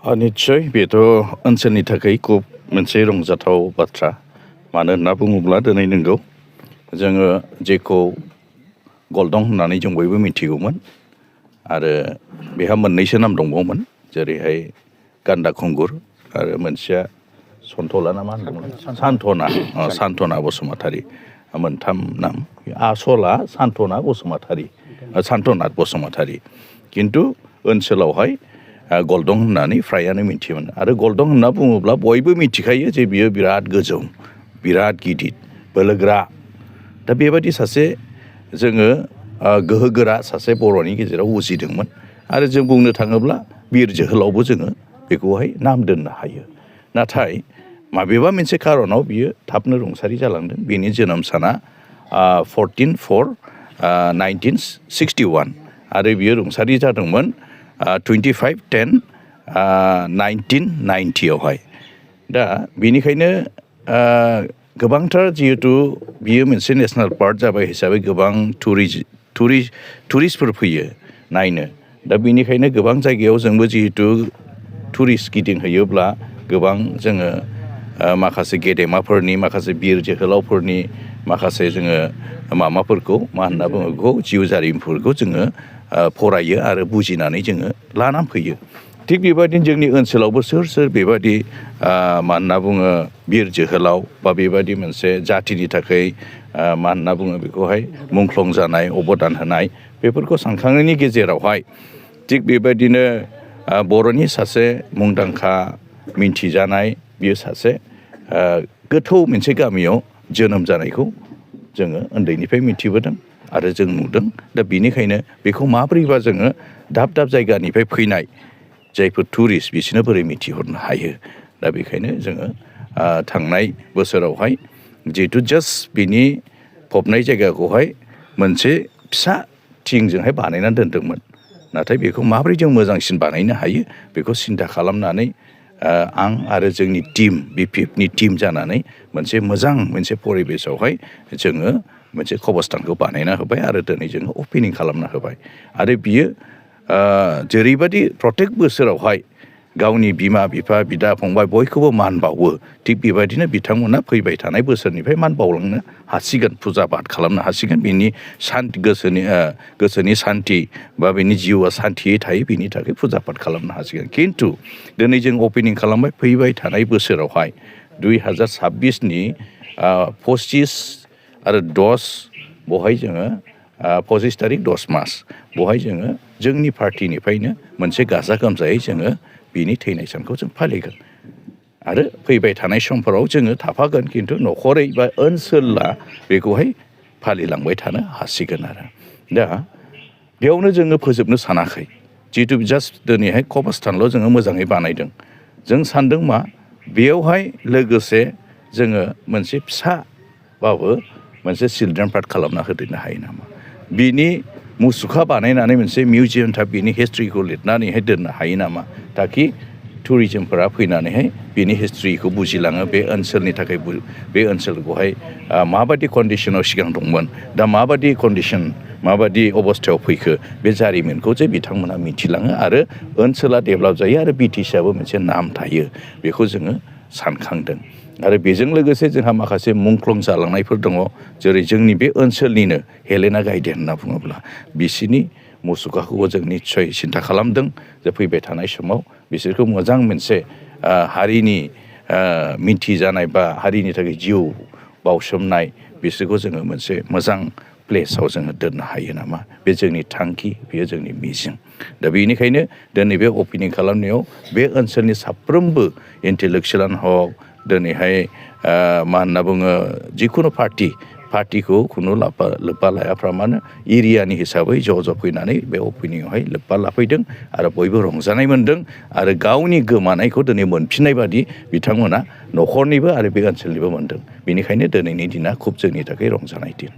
निस्सय बेथ' ओनसोलनि थाखाय खुब मोनसे रंजाथाव बाथ्रा मानो होनना बुङोब्ला दिनै नंगौ जोङो जेखौ गल्डं होननानै जों बयबो मिथिगौमोन आरो बेहा मोननैसो नाम दंबावोमोन जेरैहाय गान्दा खुंगुर आरो मोनसेया सन्थला ना मा होनदोंमोन सान्थना बसुमतारी मोनथाम नाम आसला सान्थनाथ बसुमतारी खिन्थु ओनसोलावहाय गल्डं होननानै फ्रायानो मिथियोमोन आरो गल्डं होनना बुङोब्ला बयबो मिथिखायो जे बियो बिराद गोजौ बिराद गिदिर बोलोगोरा दा बेबायदि सासे जोङो गोहोगोरा सासे बर'नि गेजेराव उजिदोंमोन आरो जों बुंनो थाङोब्ला बिर जोहोलावबो जोङो बेखौहाय नाम दोननो हायो नाथाय माबेबा मोनसे खारनाव बियो थाबनो रुंसारि जालांदों बेनि जोनोम साना 14/4/1961 आरो बियो रुंसारि जादोंमोन 25/10/1990 दा बेनिखायनो गोबांथार जिहेथु बियो मोनसे नेसनेल पार्क जाबाय हिसाबै गोबां टुरिस्टफोर फैयो नायनो दा बेनिखायनो गोबां जायगायाव जोंबो जिहेथु टुरिस्ट गिदिंहैयोब्ला गोबां जोङो माखासे गेदेमाफोरनि माखासे बिर जोहोलावफोरनि माखासे जोङो माबाफोरखौ मा होनना बुङो बेखौ जिउ जारिमिनफोरखौ जोङो फरायो आरो बुजिनानै जोङो लानानै फैयो थिग बेबायदिनो जोंनि ओनसोलावबो सोर बेबायदि मा होनना बुङो बिर जोहोलाव बा बेबायदि मोनसे जाथिनि थाखाय मा होनना बुङो बेखौहाय मुंख्लं जानाय अबदान होनाय बेफोरखौ सानखांनायनि गेजेरावहाय थिग बेबायदिनो बर'नि सासे मुंदांखा मिन्थिजानाय बियो सासे गोथौ मोनसे गामियाव जोनोम जानायखौ जोङो उन्दैनिफ्राय मिथिबोदों आरो जों नुदों दा बेनिखायनो बेखौ माब्रैबा जोङो दाब जायगानिफ्राय फैनाय जायफोर टुरिस्ट बिसोरनो बोरै मिथिहरनो हायो दा बेखायनो जोङो थांनाय बोसोरावहाय जिहेथु जास्ट बिनि फबनाय जायगाखौहाय मोनसे फिसा थिंजोंहाय बानायनानै दोनदोंमोन नाथाय बेखौ माबोरै जों मोजांसिन बानायनो हायो बेखौ सिन्था खालामनानै आं आरो जोंनि टिम BPFनि टिम जानानै मोनसे मोजां मोनसे परिबेसआवहाय जोङो मोनसे खबरस्थानखौ बानायना होबाय आरो दिनै जोङो अपेनिं खालामना होबाय आरो बियो जेरैबायदि प्रत्येक बोसोरावहाय गावनि बिमा बिफा बिदा फंबाय बयखौबो मान बावो थिग बेबायदिनो बिथांमोना फैबाय थानाय बोसोरनिफ्राय मान बावलांनो हासिगोन फुजा पात खालामनो हासिगोन बिनि गोसोनि सान्थि बा बिनि जिउआ सान्थियै थायो बिनि थाखाय फुजा पात खालामनो हासिगोन खिन्थु दिनै जों अपेनिं खालामबाय फैबाय थानाय बोसोरावहाय 2026नि 25 आरो 10 बहाय जोङो 25 तारिख 10 मास बहाय जोङो जोंनि पार्टिनिफ्रायनो मोनसे गाजा गोमजायै जोङो बिनि थैनाय सानखौ जों फालिगोन आरो फैबाय थानाय समफोराव जोङो थाफागोन खिन्थु न'खरै बा ओनसोला बेखौहाय फालिलांबाय थानो हासिगोन आरो दा बेयावनो जोङो फोजोबनो सानाखै जिहेतु जास्ट दिनैहाय खबरस्थानल' जोङो मोजाङै बानायदों जों सानदों मा बेयावहाय लोगोसे जोङो मोनसे फिसाबाबो मोनसे चिलड्रेन पार्क खालामना होदेरनो हायो नामा बिनि मुसुखा बानायनानै मोनसे मिउजियाम टाइप बिनि हिस्ट्रिखौ लिरनानैहाय दोननो हायो नामा ताकि टुरिजोमफोरा फैनानैहाय बिनि हिस्ट्रिखौ बुजिलाङो बे ओनसोलनि थाखाय बे ओनसोलखौहाय माबायदि कन्डिसनाव सिगां दंमोन दा माबायदि कन्डिसन माबायदि अबस्थायाव फैखो बे जारिमिनखौ जे बिथांमोना मिथिलाङो आरो ओनसोला डेभेलप जायो आरो BTCआबो मोनसे नाम थायो बेखौ जोङो सानखांदों आरो बेजों लोगोसे जोंहा माखासे मुंख्लं जालांनायफोर दङ जेरै जोंनि बे ओनसोलनिनो हेलेना गायदेन होनना बुङोब्ला बिसिनि मुसुखाखौबो जों निस्सय सिन्था खालामदों जे फैबाय थानाय समाव बिसोरखौ मोजां मोनसे हारिनि मिथिजानाय बा हारिनि थाखाय जिउ बावसोमनाय बिसोरखौ जोङो मोनसे मोजां प्लेसाव जोङो दोननो हायो नामा बे जोंनि थांखि बेयो जोंनि मिजिं दा बेनिखायनो दिनै बे अपेनिं खालामनायाव बे ओनसोलनि साफ्रोमबो इन्टेलेक्सुवेलानो हक दिनैहाय मा होनना बुङो जिखुनु पार्टिखौ खुनु लोब्बा लायाफ्रा मानो एरियानि हिसाबै ज' फैनानै बे अपेनिंआवहाय लोब्बा लाफैदों आरो बयबो रंजानाय मोनदों आरो गावनि गोमानायखौ दिनै मोनफिननाय बादि बिथांमोना न'खरनिबो आरो बे ओनसोलनिबो मोनदों बेनिखायनो दिनैनि दिना खुब जोंनि थाखाय रंजानाय दिन